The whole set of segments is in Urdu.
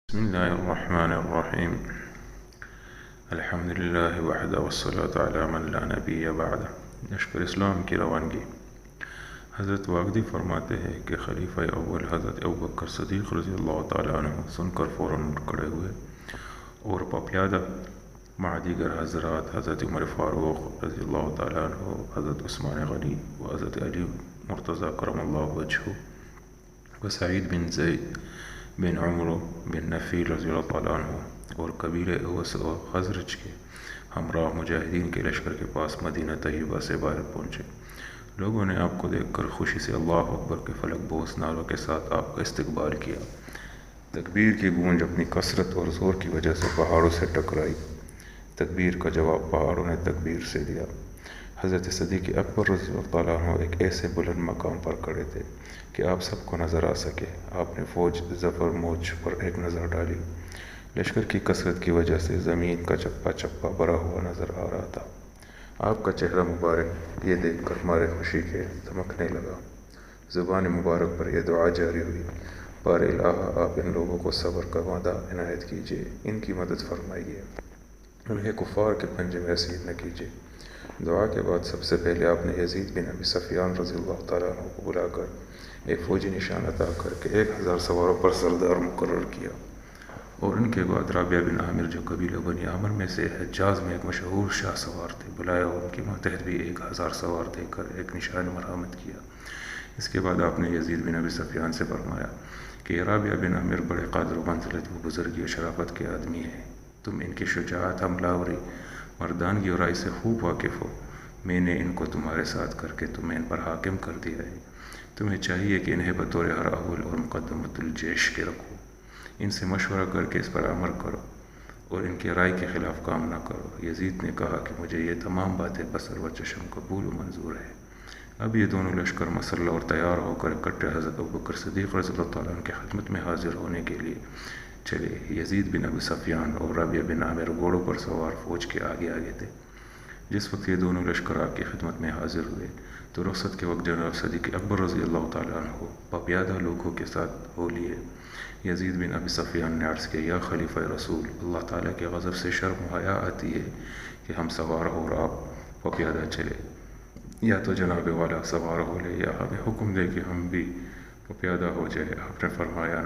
بسم الله الرحمن الرحیم الحمد للہ وحدہ والصلاة علی من لا نبی بعد۔ لشکر اسلام کی روانگی۔ حضرت واقدی فرماتے ہیں کہ خلیفہ اول حضرت ابوبکر صدیق رضی اللہ تعالیٰ عنہ سن کر فوراً کھڑے ہوئے اور پاپیادہ مع دیگر حضرات حضرت عمر فاروق رضی اللہ تعالیٰ عنہ، حضرت عثمان غنی و حضرت علی مرتضیٰ کرم اللہ وجہہ و سعید بن زید بن عمر بن نفیل رضی اللہ تعالیٰ عنہ اور قبیلے اوس و خزرج کے ہمراہ مجاہدین کے لشکر کے پاس مدینہ طیبہ سے باہر پہنچے۔ لوگوں نے آپ کو دیکھ کر خوشی سے اللہ اکبر کے فلک بوس نعروں کے ساتھ آپ کا استقبال کیا۔ تکبیر کی گونج اپنی کثرت اور زور کی وجہ سے پہاڑوں سے ٹکرائی۔ تکبیر کا جواب پہاڑوں نے تکبیر سے دیا۔ حضرت صدیق اکبر رضی اللہ تعالیٰ عنہ ایک ایسے بلند مقام پر کھڑے تھے کہ آپ سب کو نظر آ سکے۔ آپ نے فوج ظفر موج پر ایک نظر ڈالی۔ لشکر کی کثرت کی وجہ سے زمین کا چپا چپا بھرا ہوا نظر آ رہا تھا۔ آپ کا چہرہ مبارک یہ دیکھ کر مارے خوشی کے دمکنے لگا۔ زبان مبارک پر یہ دعا جاری ہوئی: بار الہ آپ ان لوگوں کو صبر کا وعدہ عنایت کیجیے، ان کی مدد فرمائیے، انہیں کفار کے پنجے میں اسیر نہ کیجیے۔ دعا کے بعد سب سے پہلے آپ نے یزید بن ابی سفیان رضی اللہ تعالیٰ عنہ کو بلا کر ایک فوجی نشان عطا کر کے 1000 سواروں پر سردار مقرر کیا، اور ان کے بعد رابعہ بن عامر جو قبیلہ بنی عامر میں سے حجاز میں ایک مشہور شاہ سوار تھے بلایا، اور ان کے ماتحت بھی 1000 سوار دے کر ایک نشان مرحمت کیا۔ اس کے بعد آپ نے یزید بن ابی سفیان سے فرمایا کہ یہ رابعہ بن عامر بڑے قدر و منزلت و بزرگی و شرافت کے آدمی ہیں، تم ان کی شجاعت، حملہ آوری، مردانگی اور رائے سے خوب واقف ہو۔ میں نے ان کو تمہارے ساتھ کر کے تمہیں ان پر حاکم کر دیا ہے۔ تمہیں چاہیے کہ انہیں بطور ہر اول اور مقدمۃ الجیش کے رکھو، ان سے مشورہ کر کے اس پر عمل کرو اور ان کی رائے کے خلاف کام نہ کرو۔ یزید نے کہا کہ مجھے یہ تمام باتیں بصر و چشم قبول و منظور ہے۔ اب یہ دونوں لشکر مسلح اور تیار ہو کر اکٹھے حضرت ابوبکر صدیق رضی اللہ تعالیٰ عنہ کی خدمت میں حاضر ہونے کے لیے چلے۔ یزید بن ابی سفیان اور رابعہ بن عامر گھوڑوں پر سوار فوج کے آگے آگے تھے۔ جس وقت یہ دونوں لشکر آپ کی خدمت میں حاضر ہوئے تو رخصت کے وقت جناب صدیق اکبر رضی اللہ تعالیٰ عنہ پاپیادہ لوگوں کے ساتھ ہو لیے۔ یزید بن ابی سفیان نے عرض کیا: یا خلیفہ رسول، اللہ تعالیٰ کے غضب سے شرم و حیا آتی ہے کہ ہم سوار ہو اور آپ پاپیادہ چلے، یا تو جناب والا سوار ہو لے یا ہمیں حکم دے کہ ہم بھی پاپیادہ ہو جائے۔ آپ نے فرمایا: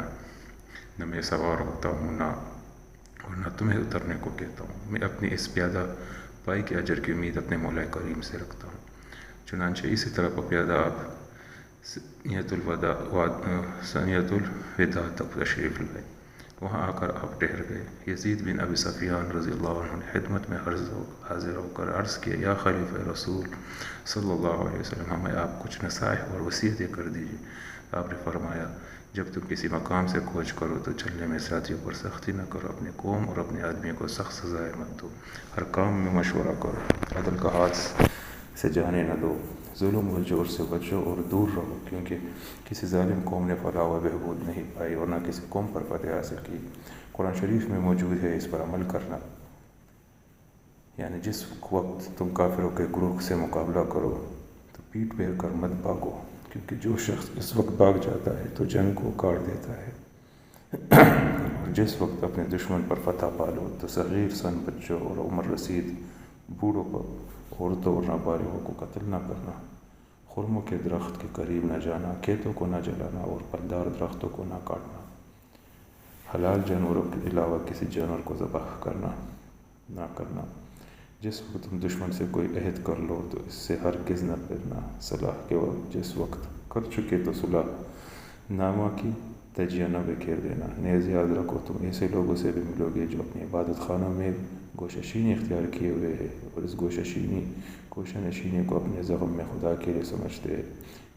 نہ میں سوار ہوتا ہوں اور نہ تمہیں اترنے کو کہتا ہوں، میں اپنی اس پیادہ پائی کے اجر کی امید اپنے مولا کریم سے رکھتا ہوں۔ چنانچہ اسی طرح پاپیادہ آپ ثنیۃ الوداع تک تشریف لائے۔ وہاں آ کر آپ ٹھہر گئے۔ یزید بن ابی سفیان رضی اللہ عنہ نے خدمت میں حاضر ہو کر عرض کیا: یا خلیفہ رسول صلی اللہ علیہ وسلم، ہمیں آپ کچھ نصائح اور وصیتیں کر دیجیے۔ آپ نے فرمایا: جب تم کسی مقام سے کوچ کرو تو چلنے میں ساتھیوں پر سختی نہ کرو، اپنے قوم اور اپنے آدمیوں کو سخت سزائیں مت دو، ہر کام میں مشورہ کرو، عدل کا ہاتھ سے جانے نہ دو، ظلم و جور سے بچو اور دور رہو، کیونکہ کسی ظالم قوم نے فلاح و بہبود نہیں پائی اور نہ کسی قوم پر فتح حاصل کی۔ قرآن شریف میں موجود ہے، اس پر عمل کرنا۔ یعنی جس وقت تم کافروں کے گروہ سے مقابلہ کرو تو پیٹ پھیر کر مت بھاگو، کیونکہ جو شخص اس وقت بھاگ جاتا ہے تو جنگ کو کاٹ دیتا ہے، اور جس وقت اپنے دشمن پر فتح پالو تو صغیر سن بچوں اور عمر رسید بوڑھوں پر، عورتوں اور نابالغوں کو قتل نہ کرنا، خرموں کے درخت کے قریب نہ جانا، کھیتوں کو نہ جلانا اور پھلدار درختوں کو نہ کاٹنا، حلال جانوروں کے علاوہ کسی جانور کو ذبح نہ کرنا۔ جس وقت تم دشمن سے کوئی عہد کر لو تو اس سے ہرگز نہ پھرنا۔ صلاح کے وقت جس وقت کر چکے تو صلح نامہ کی تجزیہ نہ بکھیر دینا۔ نیز یاد رکھو، تم ایسے لوگوں سے بھی ملو گے جو اپنی عبادت خانوں میں گوشہ اختیار کیے ہوئے ہیں اور اس گوشہ نشینی کو اپنے زغم میں خدا کے لیے سمجھتے ہیں۔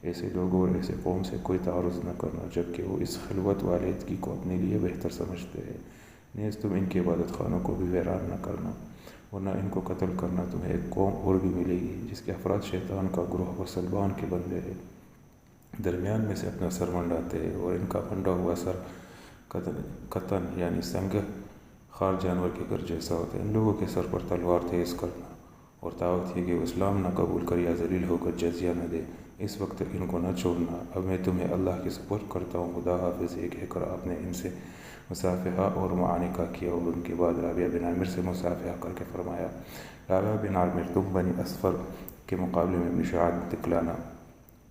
ایسے لوگوں اور ایسے قوم سے کوئی تعارض نہ کرنا جبکہ وہ اس خلوت و علیحدگی کو اپنے لیے بہتر سمجھتے ہیں۔ نیز تم ان کی عبادت خانوں کو بھی ویران نہ کرنا، ورنہ ان کو قتل کرنا تمہیں ایک قوم اور بھی ملے گی جس کے افراد شیطان کا گروہ و سلبان کے بندے ہیں، درمیان میں سے اپنا سر منڈاتے ہیں، اور ان کا منڈا ہوا سر قطن یعنی سنگ خار جانور کے گر جیسا ہوتا ہے۔ ان لوگوں کے سر پر تلوار تیز کرنا اور دعوت یہ کہ وہ اسلام نہ قبول کر یا ذلیل ہو کر جزیہ نہ دے اس وقت تک ان کو نہ چھوڑنا، اب میں تمہیں اللہ کے سپرد کرتا ہوں، خدا حافظ۔ یہ کہہ کر آپ نے ان سے مصافحہ اور معانقہ کیا اور ان کے بعد رابعہ بن عامر سے مصافحہ کر کے فرمایا، رابعہ بن عامر، تم بنی اصفر کے مقابلے میں اپنی شجاعت دکھلانا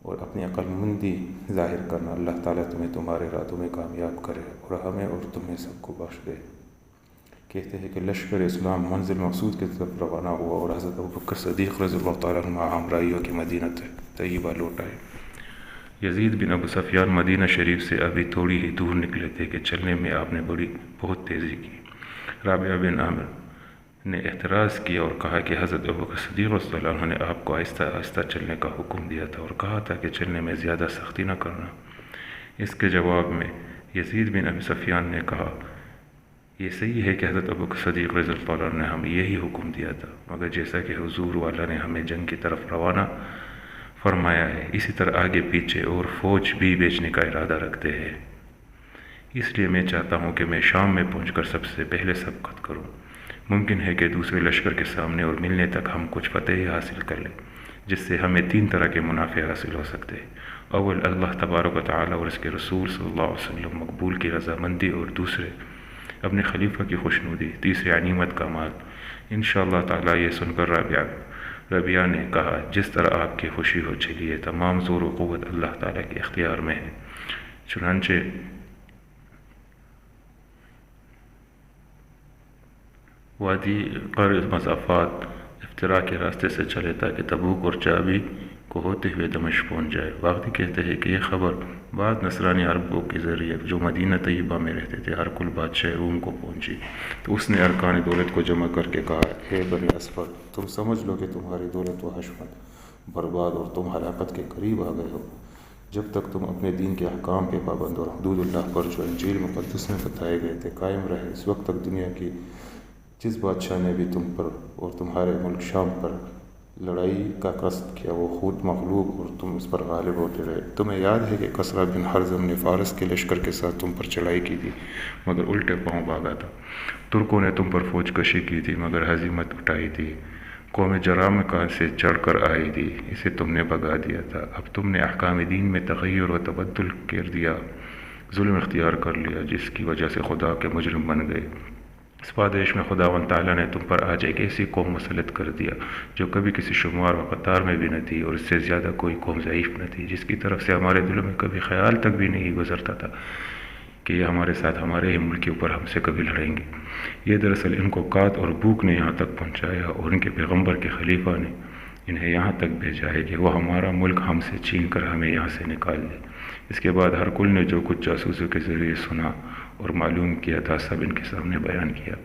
اور اپنی عقل مندی ظاہر کرنا، اللہ تعالیٰ تمہیں تمہارے ارادوں میں کامیاب کرے اور ہمیں اور تمہیں سب کو بخش دے۔ کہتے ہیں کہ لشکر اسلام منزل مقصود کی طرف روانہ ہوا اور حضرت ابوبکر صدیق رضی اللہ تعالیٰ عنہ ہمراہیوں کی مدینہ طیبہ لوٹ آئے۔ یزید بن ابو سفیان مدینہ شریف سے ابھی تھوڑی ہی دور نکلے تھے کہ چلنے میں آپ نے بہت تیزی کی۔ رابعہ بن عامر نے اعتراض کیا اور کہا کہ حضرت ابوبکر صدیق رضی اللہ عنہ نے آپ کو آہستہ آہستہ چلنے کا حکم دیا تھا اور کہا تھا کہ چلنے میں زیادہ سختی نہ کرنا۔ اس کے جواب میں یزید بن ابی سفیان نے کہا، یہ صحیح ہے کہ حضرت ابوبکر صدیق رضی اللہ عنہ نے ہمیں یہی حکم دیا تھا، مگر جیسا کہ حضور والا نے ہمیں جنگ کی طرف روانہ فرمایا ہے، اسی طرح آگے پیچھے اور فوج بھی بھیجنے کا ارادہ رکھتے ہیں۔ اس لیے میں چاہتا ہوں کہ میں شام میں پہنچ کر سب سے پہلے سبقت کروں۔ ممکن ہے کہ دوسرے لشکر کے سامنے اور ملنے تک ہم کچھ فتح حاصل کر لیں، جس سے ہمیں 3 طرح کے منافع حاصل ہو سکتے ہیں۔ اول، اللہ تبارک و تعالیٰ اور اس کے رسول صلی اللہ علیہ وسلم مقبول کی رضامندی، اور دوسرے، اپنے خلیفہ کی خوشنودی، تیسرے غنیمت کا مال۔ انشاءاللہ تعالیٰ یہ سن کر رابعہ نے کہا، جس طرح آپ کی خوشی ہو چلیے، تمام زور و قوت اللہ تعالیٰ کے اختیار میں ہے۔ چنانچہ وادی قر مسافات افترا کے راستے سے چلے تاکہ تبوک اور چابی کو ہوتے ہوئے دمشق پہنچ جائے۔ واقعی کہتے ہیں کہ یہ خبر بعض نصرانی عربوں کے ذریعے جو مدینہ طیبہ میں رہتے تھے، ہرقل بادشاہ روم کو پہنچی، تو اس نے ارکان دولت کو جمع کر کے کہا، اے بنی اصفر، تم سمجھ لو کہ تمہاری دولت و حشمت برباد اور تم ہلاکت کے قریب آ گئے ہو۔ جب تک تم اپنے دین کے احکام کے پابند اور حدود اللہ پر جو انجیل مقدس میں بتائے گئے تھے قائم رہے، اس وقت تک دنیا کی جس بادشاہ نے بھی تم پر اور تمہارے ملک شام پر لڑائی کا قصد کیا، وہ خود مغلوب اور تم اس پر غالب ہوتے رہے۔ تمہیں یاد ہے کہ کسریٰ بن حرزم نے فارس کے لشکر کے ساتھ تم پر چڑھائی کی تھی مگر الٹے پاؤں بھاگا تھا۔ ترکوں نے تم پر فوج کشی کی تھی مگر ہزیمت اٹھائی تھی۔ قوم جرامکہ سے چڑھ کر آئی تھی، اسے تم نے بھگا دیا تھا۔ اب تم نے احکام دین میں تغیر و تبدل کر دیا، ظلم اختیار کر لیا، جس کی وجہ سے خدا کے مجرم بن گئے۔ اس پادیش میں خداوند تعالیٰ نے تم پر آج ایک ایسی قوم مسلط کر دیا جو کبھی کسی شمار و قطار میں بھی نہ تھی، اور اس سے زیادہ کوئی قوم ضعیف نہ تھی، جس کی طرف سے ہمارے دلوں میں کبھی خیال تک بھی نہیں گزرتا تھا کہ یہ ہمارے ساتھ ہمارے ہی ملک کے اوپر ہم سے کبھی لڑیں گے۔ یہ دراصل ان کو قحط اور بھوک نے یہاں تک پہنچایا اور ان کے پیغمبر کے خلیفہ نے انہیں یہاں تک بھیجا ہے کہ وہ ہمارا ملک ہم سے چھین کر ہمیں یہاں سے نکال دے۔ اس کے بعد ہرقل نے جو کچھ جاسوسوں کے ذریعے سنا اور معلوم کیا تھا، سب ان کے سامنے بیان کیا،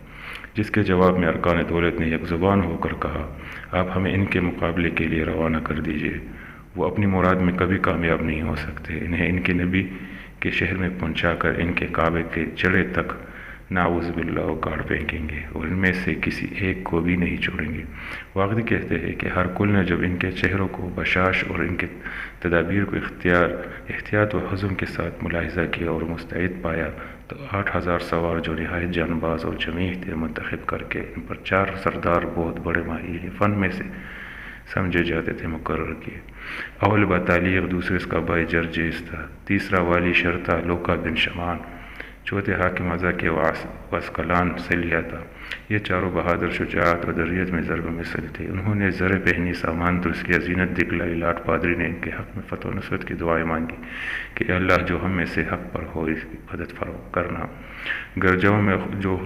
جس کے جواب میں ارکان دولت نے یک زبان ہو کر کہا، آپ ہمیں ان کے مقابلے کے لیے روانہ کر دیجیے۔ وہ اپنی مراد میں کبھی کامیاب نہیں ہو سکتے۔ انہیں ان کے نبی کے شہر میں پہنچا کر ان کے کعبے کے جڑے تک نعوذ باللہ گاڑ پھینکیں گے اور ان میں سے کسی ایک کو بھی نہیں چھوڑیں گے۔ واقعی کہتے ہیں کہ ہرقل نے جب ان کے چہروں کو بشاش اور ان کے تدابیر کو احتیاط و حزم کے ساتھ ملاحظہ کیا اور مستعد پایا، تو 8000 سوار جو نہایت جان باز اور جمیع تھے منتخب کر کے ان پر 4 سردار بہت بڑے ماہرین فن میں سے سمجھے جاتے تھے مقرر کیے۔ اول بطالیق، دوسرے اس کا بھائی جرجیس تھا، تیسرا والی شہر تھا لوکا بن شمان، چوتھے حاکم ازا کے واسکلان سلیہ تھا۔ یہ چاروں بہادر شجاعت و دریت میں ضرب مثل تھے۔ انہوں نے زر پہنی، سامان درست کیا، زینت دکھلائی۔ لاٹ پادری نے ان کے حق میں فتح و نصرت کی دعائیں مانگی کہ اے اللہ، جو ہم میں سے حق پر ہو اس کی مدد کرنا۔ گرجاؤں میں جو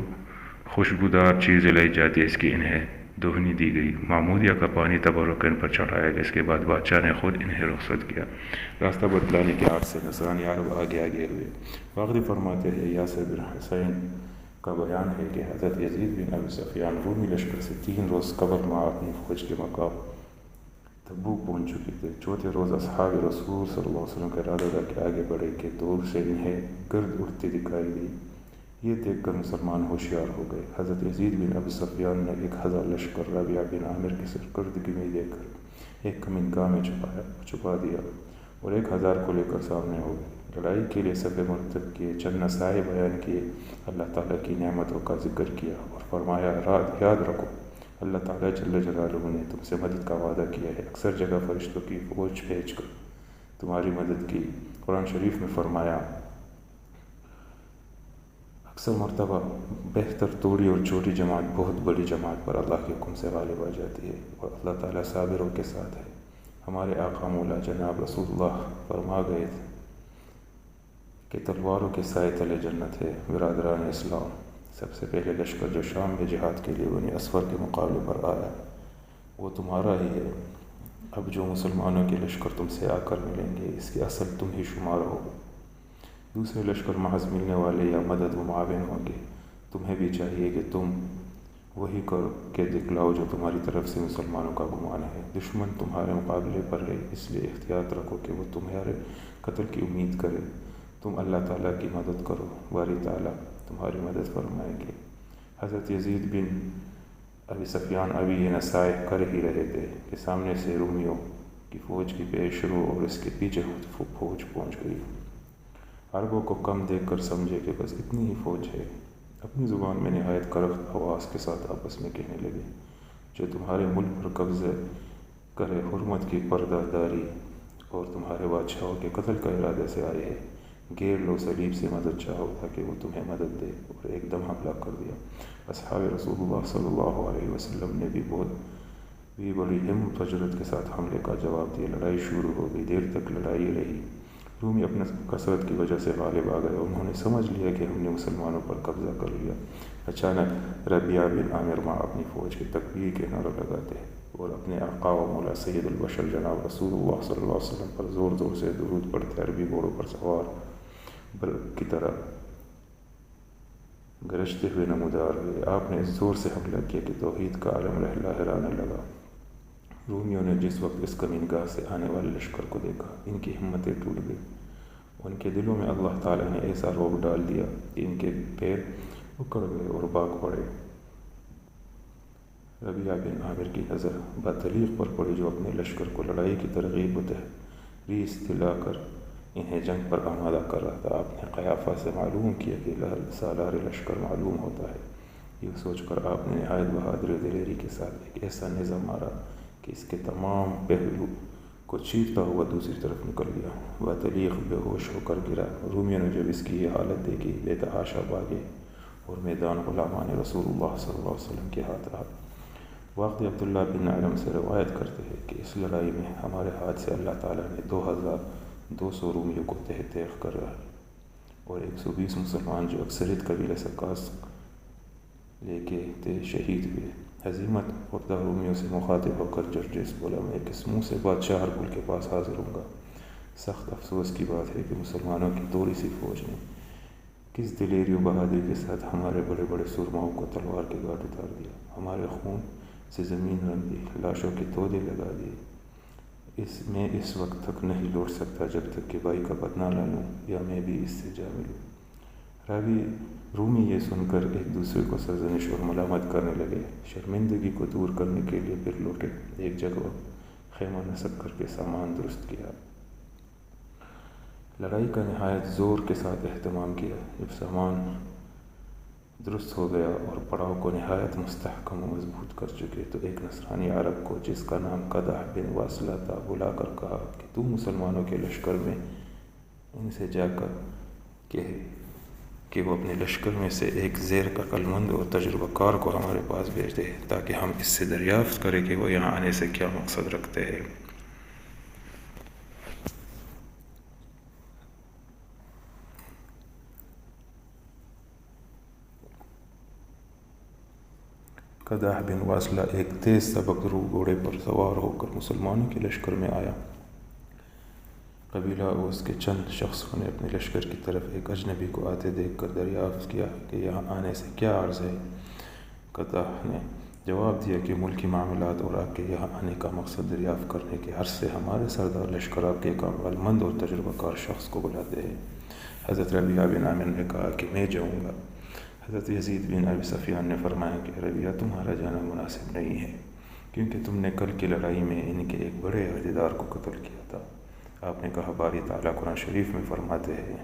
خوشبودار چیزیں لائی جاتی ہے، اس کی انہیں دوہنی دی گئی۔ معمودیہ کا پانی تبرک ان پر چڑھایا گیا۔ اس کے بعد بادشاہ نے خود انہیں رخصت کیا۔ راستہ بتلانے کے عرض سے نصرانی عرب آگے آگے ہوئے۔ واقعی فرماتے ہیں، یاسر بن حسین کا بیان ہے کہ حضرت یزید بن ابی سفیان رومی لشکر سے 3 روز قبل اپنی فوج کے مقام تبوک پہنچ چکے تھے۔ چوتھے روز اصحاب رسول صلی اللہ علیہ وسلم کا ارادہ تھا کہ آگے بڑھے کہ دور سے انہیں گرد اڑتی دکھائی دی۔ یہ دیکھ کر مسلمان ہوشیار ہو گئے۔ حضرت یزید بن ابی سفیان نے 1000 لشکر رابعہ بن عامر کی سرکردگی میں لے کر ایک کمینگاہ میں چھپا دیا اور 1000 کو لے کر سامنے ہو گئے۔ لڑائی کے لیے صفیں مرتب کیے، چند نصائح بیان کیے، اللہ تعالیٰ کی نعمتوں کا ذکر کیا اور فرمایا، یاد رکھو اللہ تعالیٰ جل جلالہ نے تم سے مدد کا وعدہ کیا ہے، اکثر جگہ فرشتوں کی فوج بھیج کر تمہاری مدد کی۔ قرآن شریف میں فرمایا اکثر مرتبہ بہتر توڑی اور چھوٹی جماعت بہت بڑی جماعت پر اللہ کے حکم سے غالب آ جاتی ہے اور اللہ تعالیٰ صابروں کے ساتھ ہے۔ ہمارے آقا مولا جناب رسول اللہ فرما گئے تھے کہ تلواروں کے سائے تلے جنت ہے۔ برادران اسلام، سب سے پہلے لشکر جو شام میں جہاد کے لیے بنی اسفر کے مقابلے پر آیا وہ تمہارا ہی ہے۔ اب جو مسلمانوں کے لشکر تم سے آ کر ملیں گے اس کے اصل تم ہی شمار ہو۔ دوسرے لشکر محض ملنے والے یا مدد و معاون ہوں گے۔ تمہیں بھی چاہیے کہ تم وہی کر کے دکھلاؤ جو تمہاری طرف سے مسلمانوں کا گمان ہے۔ دشمن تمہارے مقابلے پر ہے، اس لیے احتیاط رکھو کہ وہ تمہارے قتل کی امید کرے۔ تم اللہ تعالیٰ کی مدد کرو، باری تعالیٰ تمہاری مدد فرمائیں گے۔ حضرت یزید بن ابی سفیان ابھی یہ نصائح کر ہی رہے تھے کہ سامنے سے رومیوں کی فوج کی پیش رو اور اس کے پیچھے فوج پہنچ گئی۔ عربوں کو کم دیکھ کر سمجھے کہ بس اتنی ہی فوج ہے۔ اپنی زبان میں نہایت کرخت آواز کے ساتھ آپس میں کہنے لگے، جو تمہارے ملک پر قبضہ کرے حرمت کی پردہ داری اور تمہارے بادشاہوں کے قتل کا ارادے سے آئے ہے، گھیر لو، صلیب سے مدد چاہو تاکہ وہ تمہیں مدد دے۔ اور ایک دم حملہ کر دیا۔ اصحاب رسول اللہ صلی اللہ علیہ وسلم نے بھی بڑی ہمت و جرأت کے ساتھ حملے کا جواب دیا۔ لڑائی شروع ہو گئی، دیر تک لڑائی رہی۔ رومی اپنے کثرت کی وجہ سے غالب آ گئے۔ انہوں نے سمجھ لیا کہ ہم نے مسلمانوں پر قبضہ کر لیا۔ اچانک ربیعہ بن عامر ماں اپنی فوج کے تکبیر کے نعرے لگاتے اور اپنے آقا و مولا سید البشر جناب رسول اللہ صلی اللہ علیہ وسلم پر زور زور سے درود پڑھتے عربی گھوڑوں پر سوار برق کی طرح گرجتے ہوئے نمودار ہوئے۔ آپ نے اس زور سے حملہ کیا کہ توحید کا عالم لہرانے لگا۔ رومیوں نے جس وقت اس کمینگاہ سے آنے والے لشکر کو دیکھا، ان کی ہمتیں ٹوٹ گئی۔ ان کے دلوں میں اللہ تعالیٰ نے ایسا رعب ڈال دیا کہ ان کے پیر اکڑ گئے اور بھاگ پڑے۔ ربیعہ بن عامر کی نظر بطلیق پر پڑی جو اپنے لشکر کو لڑائی کی ترغیب و تحریض دلا کر انہیں جنگ پر آمادہ کر رہا تھا۔ آپ نے قیافہ سے معلوم کیا کہ سالار لشکر معلوم ہوتا ہے۔ یہ سوچ کر آپ نے نہایت بہادری و دلیری کے ساتھ ایک ایسا نیزہ مارا کہ اس کے تمام پہلو کو چیرتا ہوا دوسری طرف نکل گیا۔ بطلیق بے ہوش ہو کر گرا۔ رومیوں نے جب اس کی یہ حالت دیکھی بے تحاشا بھاگے اور میدان غلامان رسول اللہ صلی اللہ علیہ وسلم کے ہاتھ رہا۔ واقعی عبداللہ بن علم سے روایت کرتے ہیں کہ اس لڑائی میں ہمارے ہاتھ سے اللہ تعالیٰ نے 2200 رومیوں کو تہ تیغ کر رہا اور 120 مسلمان جو اکثریت قبیلے سے کاسک لے کے تھے شہید ہوئے۔ ہزیمت خوردہ رومیوں سے مخاطب ہو کر جرجس بولا، میں کس منہ سے بادشاہ ہرقل کے پاس حاضر ہوں گا؟ سخت افسوس کی بات ہے کہ مسلمانوں کی تھوڑی سی فوج نے کس دلیری و بہادری کے ساتھ ہمارے بڑے بڑے سرماؤں کو تلوار کے گھاٹ اتار دیا، ہمارے خون سے زمین رنگ دی، لاشوں کے تودے لگا دیے۔ میں اس وقت تک نہیں لوٹ سکتا جب تک کہ بھائی کا بدلہ نہ لوں یا میں بھی اس سے جا ملوں۔ رومی یہ سن کر ایک دوسرے کو سرزنش اور ملامت کرنے لگے۔ شرمندگی کو دور کرنے کے لیے پھر لوٹے، ایک جگہ خیمہ نصب کر کے سامان درست کیا، لڑائی کا نہایت زور کے ساتھ اہتمام کیا۔ جب سامان درست ہو گیا اور پڑاؤ کو نہایت مستحکم و مضبوط کر چکے تو ایک نصرانی عرب کو جس کا نام قدح بن واصلہ تھا بلا کر کہا کہ تو مسلمانوں کے لشکر میں ان سے جا کر کہے کہ وہ اپنے لشکر میں سے ایک زیر عقل مند اور تجربہ کار کو ہمارے پاس بھیج دے تاکہ ہم اس سے دریافت کریں کہ وہ یہاں آنے سے کیا مقصد رکھتے ہیں۔ قدح بن واصلہ ایک تیز سبک رو گھوڑے پر سوار ہو کر مسلمانوں کے لشکر میں آیا۔ قبیلہ اوس کے چند شخصوں نے اپنے لشکر کی طرف ایک اجنبی کو آتے دیکھ کر دریافت کیا کہ یہاں آنے سے کیا عرض ہے۔ قدح نے جواب دیا کہ ملکی معاملات اور آپ کے یہاں آنے کا مقصد دریافت کرنے کے عرض سے ہمارے سردار لشکر آپ کے ایک عقل مند اور تجربہ کار شخص کو بلاتے ہیں۔ حضرت ربیعہ بن عامر نے کہا کہ میں جاؤں گا۔ حضرت یزید بن ابی سفیان نے فرمایا کہ ربیعہ تمہارا جانا مناسب نہیں ہے کیونکہ تم نے کل کی لڑائی میں ان کے ایک بڑے عہدیدار کو قتل کیا تھا۔ آپ نے کہا باری تعالیٰ قرآن شریف میں فرماتے ہیں،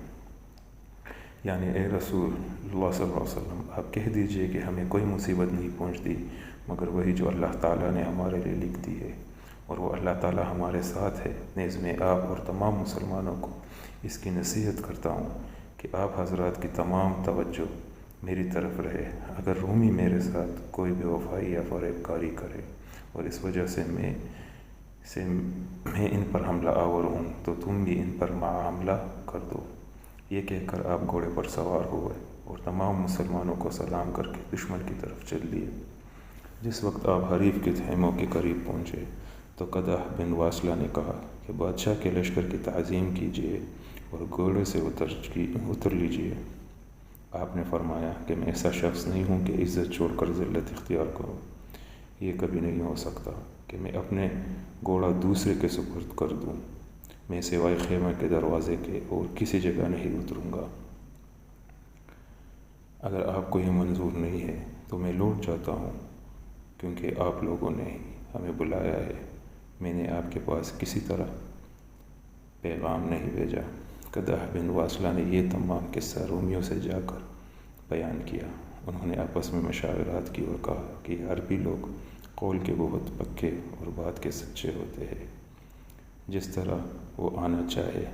یعنی اے رسول اللہ صلی اللہ علیہ وسلم آپ کہہ دیجئے کہ ہمیں کوئی مصیبت نہیں پہنچتی مگر وہی جو اللہ تعالیٰ نے ہمارے لیے لکھ دی ہے، اور وہ اللہ تعالی ہمارے ساتھ ہے، نیز میں آپ اور تمام مسلمانوں کو اس کی نصیحت کرتا ہوں کہ آپ حضرات کی تمام توجہ میری طرف رہے۔ اگر رومی میرے ساتھ کوئی بے وفائی یا فریب کاری کرے اور اس وجہ سے میں ان پر حملہ آور ہوں تو تم بھی ان پر حملہ کر دو۔ یہ کہہ کر آپ گھوڑے پر سوار ہوئے اور تمام مسلمانوں کو سلام کر کے دشمن کی طرف چل دیے۔ جس وقت آپ حریف کے خیموں کے قریب پہنچے تو قدح بن واصلہ نے کہا کہ بادشاہ کے لشکر کی تعظیم کیجیے اور گھوڑے سے اتر لیجیے۔ آپ نے فرمایا کہ میں ایسا شخص نہیں ہوں کہ عزت چھوڑ کر ذلت اختیار کروں۔ یہ کبھی نہیں ہو سکتا کہ میں اپنے گھوڑا دوسرے کے سپرد کر دوں۔ میں سوائے خیمہ کے دروازے کے اور کسی جگہ نہیں اتروں گا۔ اگر آپ کو یہ منظور نہیں ہے تو میں لوٹ جاتا ہوں، کیونکہ آپ لوگوں نے ہی ہمیں بلایا ہے۔ میں نے آپ کے پاس کسی طرح پیغام نہیں بھیجا۔ قدح بن واصلہ نے یہ تمام قصہ رومیوں سے جا کر بیان کیا۔ انہوں نے آپس میں مشاورات کی اور کہا کہ عربی لوگ قول کے بہت پکے اور بات کے سچے ہوتے ہیں۔ جس طرح وہ آنا چاہے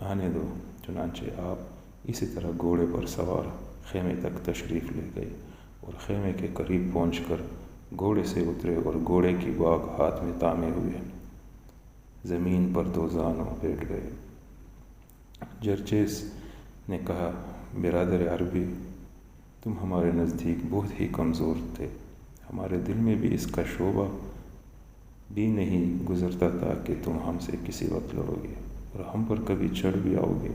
آنے دو۔ چنانچہ آپ اسی طرح گھوڑے پر سوار خیمے تک تشریف لے گئے اور خیمے کے قریب پہنچ کر گھوڑے سے اترے اور گھوڑے کی باگ ہاتھ میں تھامے ہوئے زمین پر دو زانوں بیٹھ گئے۔ جرجیس نے کہا، برادر عربی، تم ہمارے نزدیک بہت ہی کمزور تھے۔ ہمارے دل میں بھی اس کا شعبہ بھی نہیں گزرتا تھا کہ تم ہم سے کسی وقت لڑو گے اور ہم پر کبھی چڑھ بھی آؤ گے۔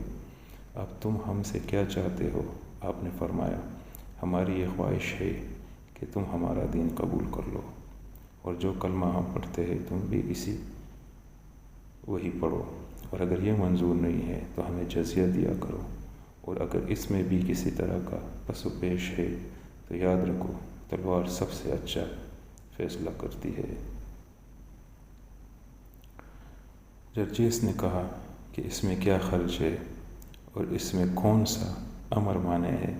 اب تم ہم سے کیا چاہتے ہو؟ آپ نے فرمایا، ہماری یہ خواہش ہے کہ تم ہمارا دین قبول کر لو اور جو کلمہ ہم پڑھتے ہیں تم بھی وہی پڑھو، اور اگر یہ منظور نہیں ہے تو ہمیں جزیہ دیا کرو، اور اگر اس میں بھی کسی طرح کا پس و پیش ہے تو یاد رکھو تلوار سب سے اچھا فیصلہ کرتی ہے۔ جرجیس نے کہا کہ اس میں کیا خرچ ہے اور اس میں کون سا امر مانے ہے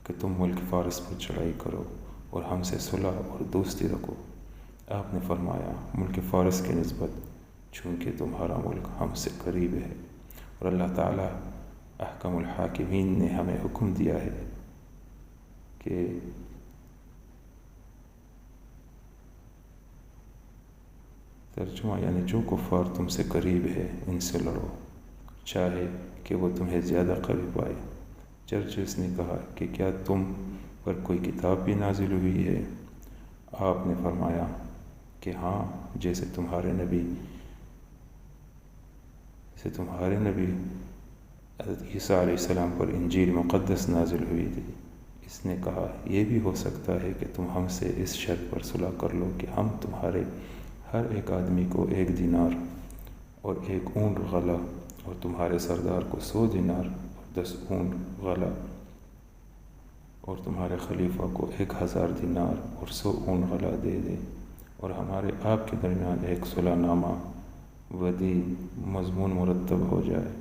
کہ تم ملک فارس پر چڑھائی کرو اور ہم سے صلح اور دوستی رکھو؟ آپ نے فرمایا، ملک فارس کی نسبت چونکہ تمہارا ملک ہم سے قریب ہے اور اللہ تعالیٰ احکم الحاکمین نے ہمیں حکم دیا ہے کہ ترجمہ یعنی جو کفار تم سے قریب ہے ان سے لڑو، چاہے کہ وہ تمہیں زیادہ قریب آئے۔ جرجس نے کہا کہ کیا تم پر کوئی کتاب بھی نازل ہوئی ہے؟ آپ نے فرمایا کہ ہاں، جیسے تمہارے نبی حضرت عیسیٰ علیہ السلام پر انجیل مقدس نازل ہوئی تھی۔ اس نے کہا، یہ بھی ہو سکتا ہے کہ تم ہم سے اس شرط پر صلح کر لو کہ ہم تمہارے ہر ایک آدمی کو 1 دینار اور 1 اونٹ غلہ اور تمہارے سردار کو 100 دینار اور 10 اونٹ غلہ اور تمہارے خلیفہ کو 1000 دینار اور 100 اونٹ غلہ دے دیں، اور ہمارے آپ کے درمیان ایک صلح نامہ ودیع مضمون مرتب ہو جائے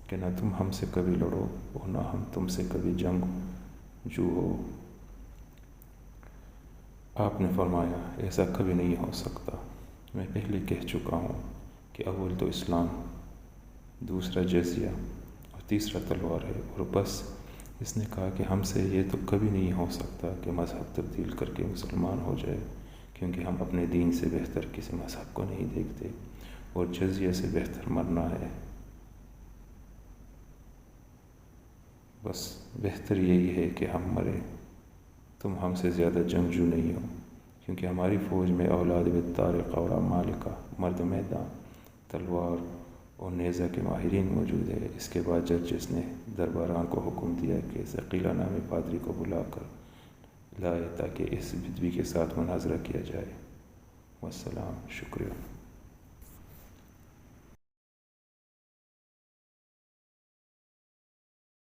کہ نہ تم ہم سے کبھی لڑو اور نہ ہم تم سے کبھی جنگجو ہو۔ آپ نے فرمایا، ایسا کبھی نہیں ہو سکتا۔ میں پہلے کہہ چکا ہوں کہ اول تو اسلام، دوسرا جزیہ اور تیسرا تلوار ہے، اور بس۔ اس نے کہا کہ ہم سے یہ تو کبھی نہیں ہو سکتا کہ مذہب تبدیل کر کے مسلمان ہو جائے، کیونکہ ہم اپنے دین سے بہتر کسی مذہب کو نہیں دیکھتے، اور جزیہ سے بہتر مرنا ہے۔ بس بہتر یہی ہے کہ ہم مرے، تم ہم سے زیادہ جنگجو نہیں ہو، کیونکہ ہماری فوج میں اولاد طارق اور مالکہ، مرد میدان، تلوار اور نیزہ کے ماہرین موجود ہے۔ اس کے بعد جرجس نے درباران کو حکم دیا کہ ثقیلہ نامی پادری کو بلا کر لائے تاکہ اس بدوی کے ساتھ مناظرہ کیا جائے۔ والسلام، شکریہ۔